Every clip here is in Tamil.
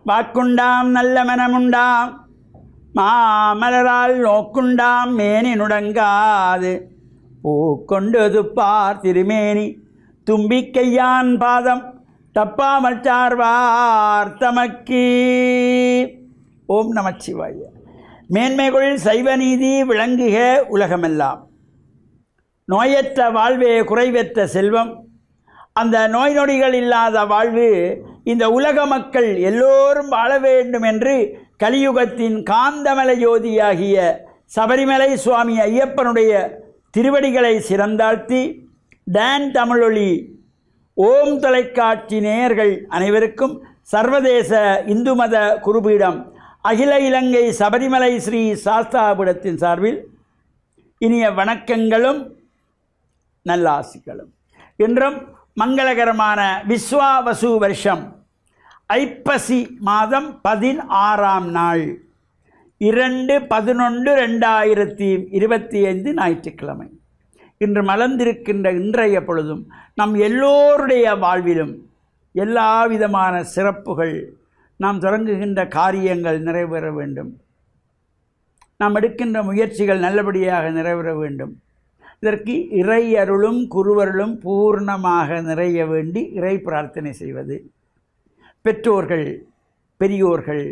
வாக்குண்டாம் நல்ல மனமுண்டாம் மாமலரால் நோக்குண்டாம் மேனி நுடங்காது பூக்கொண்டு துப்பார் திருமேனி தும்பிக்கையான் பாதம் தப்பாமல் சார்வார் தமக்கு. ஓம் நமச்சிவாய. மேன்மைகள் சைவநீதி விளங்குக உலகமெல்லாம். நோயற்ற வாழ்வே குறைவற்ற செல்வம். அந்த நோய் நொடிகள் இல்லாத வாழ்வு இந்த உலக மக்கள் எல்லோரும் வாழ வேண்டும் என்று கலியுகத்தின் காந்தமல ஜோதியாகிய சபரிமலை சுவாமி ஐயப்பனுடைய திருவடிகளை சிறந்தாழ்த்தி டான் தமிழொலி ஓம் தொலைக்காட்சி நேயர்கள் அனைவருக்கும் சர்வதேச இந்து மத குருபீடம் அகில இலங்கை சபரிமலை ஸ்ரீ சாஸ்தாபீடத்தின் சார்பில் இனிய வணக்கங்களும் நல்லாசிகளும். இன்றும் மங்களகரமான விஸ்வாவசு வருஷம் ஐப்பசி மாதம் 16ஆம் நாள் 2/11/2025 ஞாயிற்றுக்கிழமை. இன்று மலர்ந்திருக்கின்ற இன்றைய பொழுதும் நம் எல்லோருடைய வாழ்விலும் எல்லா விதமான சிறப்புகள், நாம் தொடங்குகின்ற காரியங்கள் நிறைவேற வேண்டும், நாம் எடுக்கின்ற முயற்சிகள் நல்லபடியாக நிறைவேற வேண்டும். இதற்கு இறை அருளும் குருவருளும் பூர்ணமாக நிறைய வேண்டி இறை பிரார்த்தனை செய்வது, பெற்றோர்கள் பெரியோர்கள்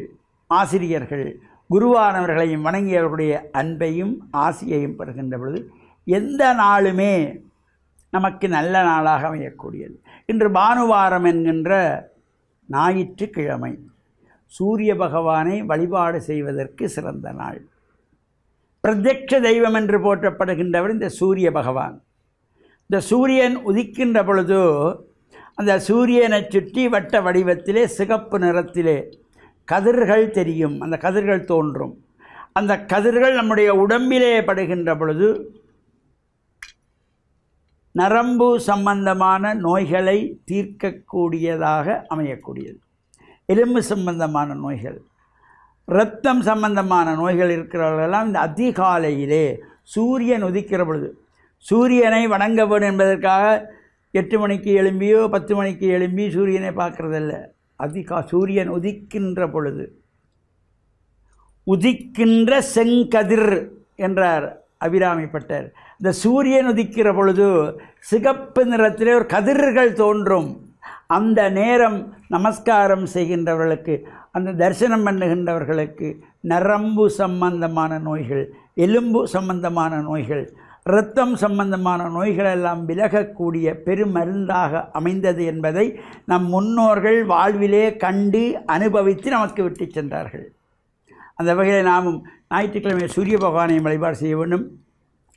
ஆசிரியர்கள் குருவானவர்களையும் வணங்கியவர்களுடைய அன்பையும் ஆசியையும் பெறுகின்ற பொழுது எந்த நாளுமே நமக்கு நல்ல நாளாக அமையக்கூடியது. இன்று பானுவாரம் என்கின்ற ஞாயிற்றுக்கிழமை, சூரிய பகவானை வழிபாடு செய்வதற்கு சிறந்த நாள். பிரத்யக்ஷ தெய்வம் என்று போற்றப்படுகின்றவர் இந்த சூரிய பகவான். இந்த சூரியன் உதிக்கின்ற பொழுது அந்த சூரியனை சுற்றி வட்ட வடிவத்திலே சிகப்பு நிறத்திலே கதிர்கள் தெரியும், அந்த கதிர்கள் தோன்றும். அந்த கதிர்கள் நம்முடைய உடம்பிலே படுகின்ற பொழுது நரம்பு சம்பந்தமான நோய்களை தீர்க்கக்கூடியதாக அமையக்கூடியது. எலும்பு சம்பந்தமான நோய்கள், இரத்தம் சம்பந்தமான நோய்கள் இருக்கிறவர்களெல்லாம் இந்த அதிகாலையிலே சூரியன் உதிக்கிற பொழுது, சூரியனை வணங்க வேண்டும் என்பதற்காக 8 மணிக்கு எழும்பியோ 10 மணிக்கு எழும்பி சூரியனை பார்க்குறதில்ல. சூரியன் உதிக்கின்ற பொழுது, உதிக்கின்ற செங்கதிர் என்றார் அபிராமிப்பட்டர். இந்த சூரியன் உதிக்கிற பொழுது சிகப்பு நிறத்திலே ஒரு கதிர்கள் தோன்றும். அந்த நேரம் நமஸ்காரம் செய்கின்றவர்களுக்கு, அந்த தரிசனம் பண்ணுகின்றவர்களுக்கு நரம்பு சம்பந்தமான நோய்கள், எலும்பு சம்பந்தமான நோய்கள், இரத்தம் சம்பந்தமான நோய்களெல்லாம் விலகக்கூடிய பெருமருந்தாக அமைந்தது என்பதை நம் முன்னோர்கள் வாழ்விலே கண்டு அனுபவித்து நமக்கு விட்டு சென்றார்கள். அந்த வகையில் நாமும் ஞாயிற்றுக்கிழமை சூரிய பகவானை வழிபாடு செய்ய வேண்டும்.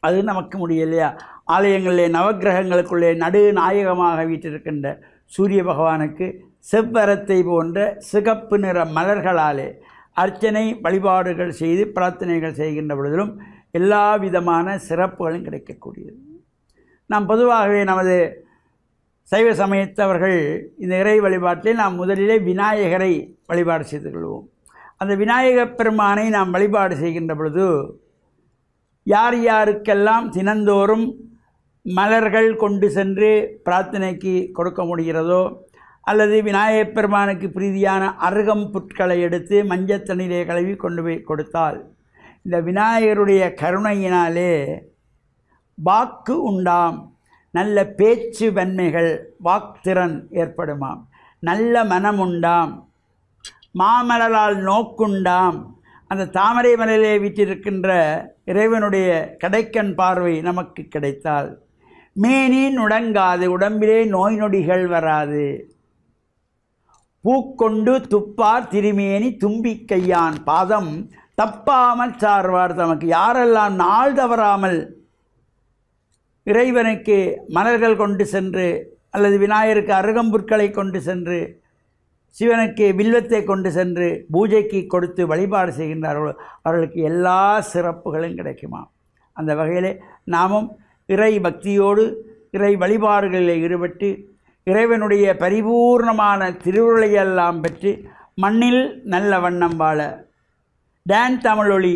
அது நமக்கு முடியலையா, ஆலயங்களிலே நவக்கிரகங்களுக்குள்ளே நடுநாயகமாக வீற்றிருக்கின்ற சூரிய பகவானுக்கு செவ்வரத்தை போன்ற சிகப்பு நிற மலர்களாலே அர்ச்சனை வழிபாடுகள் செய்து பிரார்த்தனைகள் செய்கின்ற பொழுதிலும் எல்லா விதமான சிறப்புகளும் கிடைக்கக்கூடியது. நாம் பொதுவாகவே நமது சைவ சமயத்தவர்கள் இந்த இறை வழிபாட்டில் நாம் முதலிலே விநாயகரை வழிபாடு செய்து கொள்வோம். அந்த விநாயகப் பெருமானை நாம் வழிபாடு செய்கின்ற பொழுது யார் யாருக்கெல்லாம் தினந்தோறும் மலர்கள் கொண்டு சென்று பிரார்த்தனைக்கு கொடுக்க முடிகிறதோ, அல்லது விநாயகப் பெருமானுக்கு பிரீதியான அருகம் புட்களை எடுத்து மஞ்சத்தண்ணிலே கழுவி கொண்டு போய் கொடுத்தால் இந்த விநாயகருடைய கருணையினாலே வாக்கு உண்டாம், நல்ல பேச்சு வன்மைகள் வாக்திறன் ஏற்படுமாம், நல்ல மனம் உண்டாம், மாமலரால் நோக்குண்டாம், அந்த தாமரை மலையிலே வீற்றிருக்கின்ற இறைவனுடைய கடைக்கண் பார்வை நமக்கு கிடைத்தால் மேனி நுடங்காது, உடம்பிலே நோய் நொடிகள் வராது, பூக்கொண்டு துப்பார் திருமேனி தும்பிக்கையான் பாதம் தப்பாமல் சார்வார் தமக்கு. யாரெல்லாம் நாள் தவறாமல் இறைவனுக்கு மலர்கள் கொண்டு சென்று அல்லது விநாயகருக்கு அருகம்புற்களை கொண்டு சென்று சிவனுக்கு வில்வத்தை கொண்டு சென்று பூஜைக்கு கொடுத்து வழிபாடு செய்கின்றார்களோ அவர்களுக்கு எல்லா சிறப்புகளும் கிடைக்குமா. அந்த வகையிலே நாமும் இறை பக்தியோடு இறை வழிபாடுகளில் ஈடுபட்டு இறைவனுடைய பரிபூர்ணமான திருவுருளையெல்லாம் பெற்று மண்ணில் நல்ல வண்ணம் வாழ டான் தமிழொலி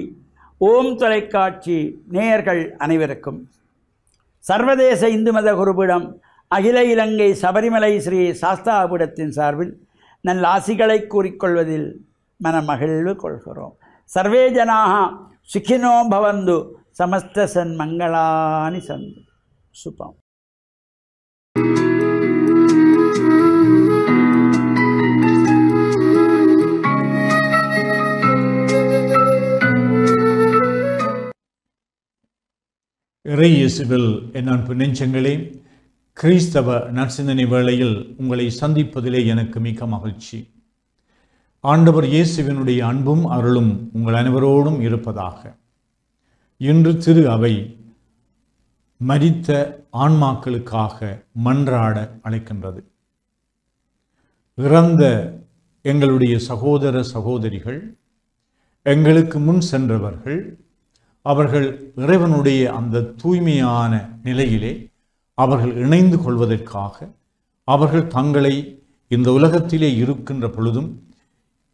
ஓம் தொலைக்காட்சி நேயர்கள் அனைவருக்கும் சர்வதேச இந்து மத குருபீடம் அகில இலங்கை சபரிமலை ஸ்ரீ சாஸ்தாபீடத்தின் சார்பில் நல்லாசிகளை கூறிக்கொள்வதில் மனமகிழ்வு கொள்கிறோம். சர்வே ஜனாக சுகினோ பவந்து சமஸ்த சன்மங்களானி சந்து. சுபம். இறை இயேசுவில் என் அன்பு நெஞ்சங்களே, கிறிஸ்தவ நற்சிந்தனை வேளையில் உங்களை சந்திப்பதிலே எனக்கு மிக்க மகிழ்ச்சி. ஆண்டவர் இயேசுவினுடைய அன்பும் அருளும் உங்கள் அனைவரோடும் இருப்பதாக. இன்று திரு அவை மரித்த ஆன்மாக்களுக்காக மன்றாட அழைக்கின்றது. இறந்த எங்களுடைய சகோதர சகோதரிகள், எங்களுக்கு முன் சென்றவர்கள், அவர்கள் இறைவனுடைய அந்த தூய்மையான நிலையிலே அவர்கள் இணைந்து கொள்வதற்காக, அவர்கள் தங்களை இந்த உலகத்திலே இருக்கின்ற பொழுதும்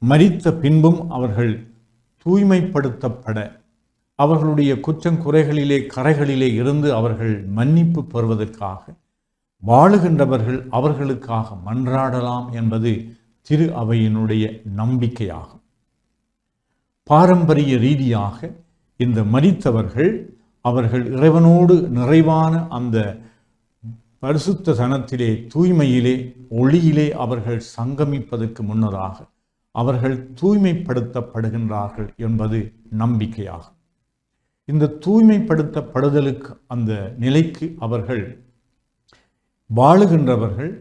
மரித்த பின்பும் அவர்கள் தூய்மைப்படுத்தப்பட, அவர்களுடைய குற்றங்குறைகளிலே கரைகளிலே இருந்து அவர்கள் மன்னிப்பு பெறுவதற்காக வாழுகின்றவர்கள் அவர்களுக்காக மன்றாடலாம் என்பது திரு அவையினுடைய நம்பிக்கையாகும். பாரம்பரிய ரீதியாக இந்த மரித்தவர்கள் அவர்கள் இறைவனோடு நிறைவான அந்த பரிசுத்த தனத்திலே, தூய்மையிலே, ஒளியிலே அவர்கள் சங்கமிப்பதற்கு முன்னதாக அவர்கள் தூய்மைப்படுத்தப்படுகின்றார்கள் என்பது நம்பிக்கையாகும். இந்த தூய்மைப்படுத்தப்படுதலுக்கு அந்த நிலைக்கு அவர்கள் வாழுகின்றவர்கள்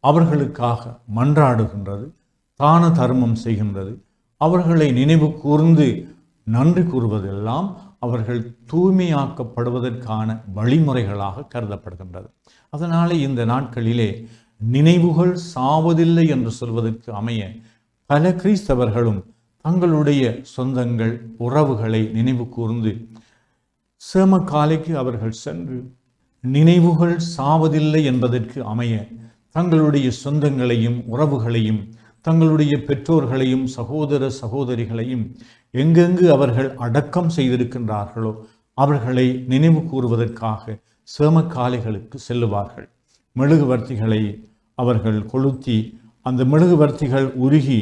அவர்களுக்காக மன்றாடுகின்றது, தான தர்மம் செய்கின்றது, அவர்களை நினைவு கூர்ந்து நன்றி கூறுவதெல்லாம் அவர்கள் தூய்மையாக்கப்படுவதற்கான வழிமுறைகளாக கருதப்படுகின்றது. அதனாலே இந்த நாட்களிலே நினைவுகள் சாவதில்லை என்று சொல்வதற்கு அமைய பல கிறிஸ்தவர்களும் தங்களுடைய சொந்தங்கள் உறவுகளை நினைவு கூர்ந்து சேமக்காலைக்கு அவர்கள் சென்று நினைவுகள் சாவதில்லை என்பதற்கு அமைய தங்களுடைய சொந்தங்களையும் உறவுகளையும் தங்களுடைய பெற்றோர்களையும் சகோதர சகோதரிகளையும் எங்கெங்கு அவர்கள் அடக்கம் செய்திருக்கின்றார்களோ அவர்களை நினைவு கூறுவதற்காக சேமக்காலைகளுக்கு செல்லுவார்கள். மெழுகுவர்த்திகளை அவர்கள் கொளுத்தி அந்த மெழுகுவர்த்திகள் உருகி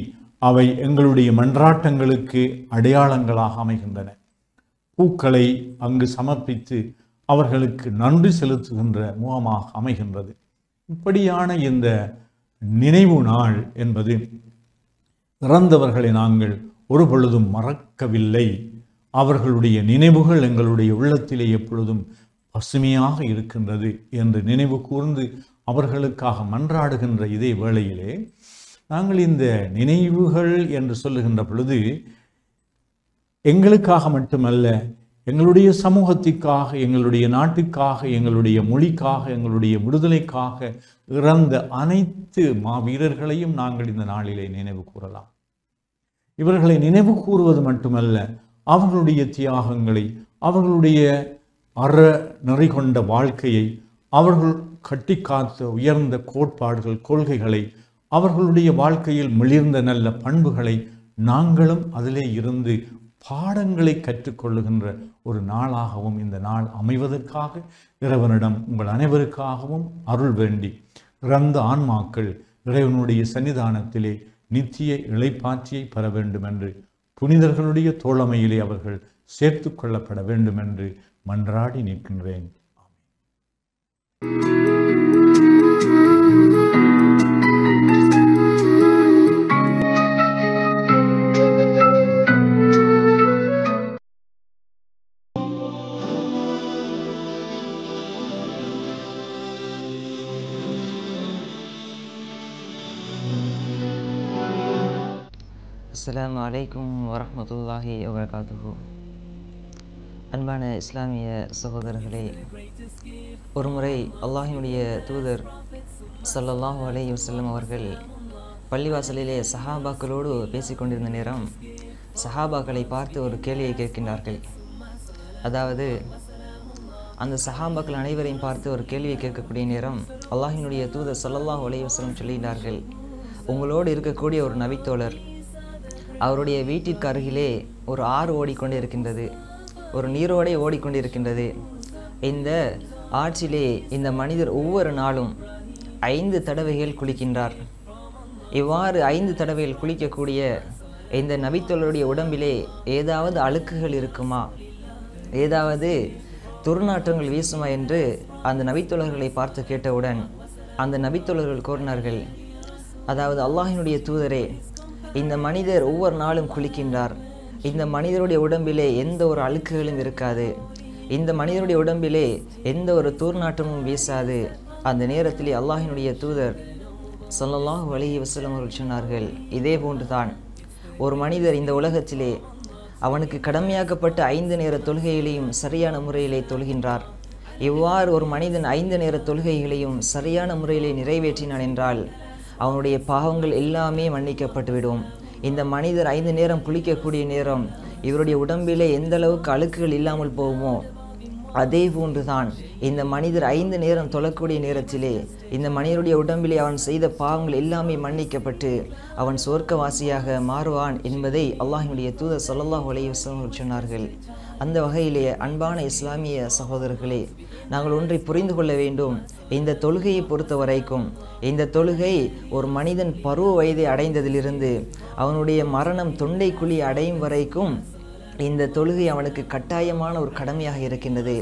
அவை எங்களுடைய மன்றாட்டங்களுக்கு அடையாளங்களாக அமைகின்றன. பூக்களை அங்கு சமர்ப்பித்து அவர்களுக்கு நன்றி செலுத்துகின்ற முகமாக அமைகின்றது. இப்படியான இந்த நினைவு நாள் என்பது இறந்தவர்களை நாங்கள் ஒரு பொழுதும் மறக்கவில்லை, அவர்களுடைய நினைவுகள் எங்களுடைய உள்ளத்திலே எப்பொழுதும் பசுமையாக இருக்கின்றது என்று நினைவு கூர்ந்து அவர்களுக்காக மன்றாடுகின்ற இதே வேளையிலே நாங்கள் இந்த நினைவுகள் என்று சொல்லுகின்ற பொழுது எங்களுக்காக மட்டுமல்ல, எங்களுடைய சமூகத்திற்காக, எங்களுடைய நாட்டுக்காக, எங்களுடைய மொழிக்காக, எங்களுடைய விடுதலைக்காக இறந்த அனைத்து மாவீரர்களையும் நாங்கள் இந்த நாளிலே நினைவு கூறலாம். இவர்களை நினைவு கூறுவது மட்டுமல்ல, அவர்களுடைய தியாகங்களை, அவர்களுடைய நெறி கொண்ட வாழ்க்கையை, அவர்கள் கட்டி காத்த உயர்ந்த கோட்பாடுகள் கொள்கைகளை, அவர்களுடைய வாழ்க்கையில் மிளிர்ந்த நல்ல பண்புகளை நாங்களும் அதிலே இருந்து பாடங்களை கற்றுக்கொள்ளுகின்ற ஒரு நாளாகவும் இந்த நாள் அமைவதற்காக இறைவனிடம் உங்கள் அனைவருக்காகவும் அருள் வேண்டி இறந்த ஆன்மாக்கள் இறைவனுடைய சன்னிதானத்திலே நித்திய இளைப்பாற்றியை பெற வேண்டும் என்று, புனிதர்களுடைய தோழமையிலே அவர்கள் சேர்த்து கொள்ளப்பட வேண்டும் என்று மன்றாடி நிற்கின்றேன். அஸ்ஸலாமு அலைக்கும் வரஹ்மத்துல்லாஹி வபரகாத்துஹு. அன்பான இஸ்லாமிய சகோதரர்களே, ஒருமுறை அல்லாஹ்வினுடைய தூதர் ஸல்லல்லாஹு அலைஹி வஸல்லம் அவர்கள் பள்ளிவாசலிலே சஹாபாக்களோடு பேசிக்கொண்டிருந்த நேரம் சஹாபாக்களை பார்த்து ஒரு கேள்வியை கேட்கின்றார்கள். அதாவது அந்த சஹாபாக்கள் அனைவரையும் பார்த்து ஒரு கேள்வியை கேட்கக்கூடிய நேரம் அல்லாஹ்வினுடைய தூதர் ஸல்லல்லாஹு அலைஹி வஸல்லம் சொல்லுகிறார்கள், உங்களோடு இருக்கக்கூடிய ஒரு நபித்தோழர், அவருடைய வீட்டிற்கு அருகிலே ஒரு ஆறு ஓடிக்கொண்டு இருக்கின்றது, ஒரு நீரோடை ஓடிக்கொண்டிருக்கின்றது. இந்த ஆற்றிலே இந்த மனிதர் ஒவ்வொரு நாளும் 5 தடவைகள் குளிக்கின்றார். இவ்வாறு 5 தடவைகள் குளிக்கக்கூடிய இந்த நபித்தோழருடைய உடம்பிலே ஏதாவது அழுக்குகள் இருக்குமா, ஏதாவது துர்நாற்றங்கள் வீசுமா என்று அந்த நபித்தோழர்களை பார்த்து கேட்டவுடன் அந்த நபித்தோழர்கள் கூறினார்கள், அதாவது அல்லாஹினுடைய தூதரே, இந்த மனிதர் ஒவ்வொரு நாளும் குளிக்கின்றார், இந்த மனிதருடைய உடம்பிலே எந்த ஒரு அழுக்குகளும் இருக்காது, இந்த மனிதருடைய உடம்பிலே எந்த ஒரு துர்நாற்றமும் வீசாது. அந்த நேரத்திலே அல்லாஹினுடைய தூதர் ஸல்லல்லாஹு அலைஹி வஸல்லம் அவர்கள் சொன்னார்கள், இதே போன்றுதான் ஒரு மனிதர் இந்த உலகத்திலே அவனுக்கு கடமையாக்கப்பட்ட 5 நேர தொழுகைகளையும் சரியான முறையிலே தொழுகின்றார். இவ்வாறு ஒரு மனிதன் 5 நேர தொழுகைகளையும் சரியான முறையிலே நிறைவேற்றினான் என்றால் அவனுடைய பாவங்கள் எல்லாமே மன்னிக்கப்பட்டுவிடும். இந்த மனிதர் 5 நேரம் குளிக்கக்கூடிய நேரம் இவருடைய உடம்பிலே எந்த அளவுக்கு அழுக்குகள் இல்லாமல் போகுமோ அதே போன்றுதான் இந்த மனிதர் 5 நேரம் தொழக்கூடிய நேரத்திலே இந்த மனிதருடைய உடம்பிலே அவன் செய்த பாவங்கள் எல்லாமே மன்னிக்கப்பட்டு அவன் சொர்க்கவாசியாக மாறுவான் என்பதை அல்லாஹ்வுடைய தூதர் ஸல்லல்லாஹு அலைஹி வஸல்லம் சொன்னார்கள். அந்த வகையிலே அன்பான இஸ்லாமிய சகோதரர்களே, நாங்கள் ஒன்றை புரிந்து கொள்ள வேண்டும். இந்த தொழுகையை பொறுத்த வரைக்கும் இந்த தொழுகை ஒரு மனிதன் பருவ வயதை அடைந்ததிலிருந்து அவனுடைய மரணம் தொண்டைக்குழி அடையும் வரைக்கும் இந்த தொழுகை அவனுக்கு கட்டாயமான ஒரு கடமையாக இருக்கின்றது.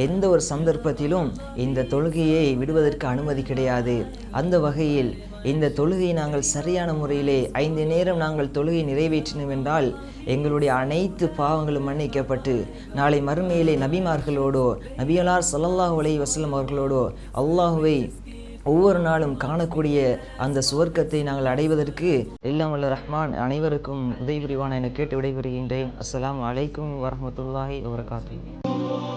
எந்த ஒரு சந்தர்ப்பத்திலும் இந்த தொழுகையை விடுவதற்கு அனுமதி கிடையாது. அந்த வகையில் இந்த தொழுகையை நாங்கள் சரியான முறையிலே 5 நேரம் நாங்கள் தொழுகை நிறைவேற்றினோம் என்றால் எங்களுடைய அனைத்து பாவங்களும் மன்னிக்கப்பட்டு நாளை மறுமையிலே நபிமார்களோடோ நபியலார் ஸல்லல்லாஹு அலைஹி வஸல்லம் அவர்களோடோ அல்லாஹுவை ஒவ்வொரு நாளும் காணக்கூடிய அந்த சுவர்க்கத்தை நாங்கள் அடைவதற்கு எல்லாம் வல்ல ரஹ்மான் அனைவருக்கும் உதவி புரிவான் என கேட்டு விடைபெறுகின்றேன். அஸ்ஸலாமு அலைக்கும் வரஹ்மத்துல்லாஹி வபரகாத்துஹு.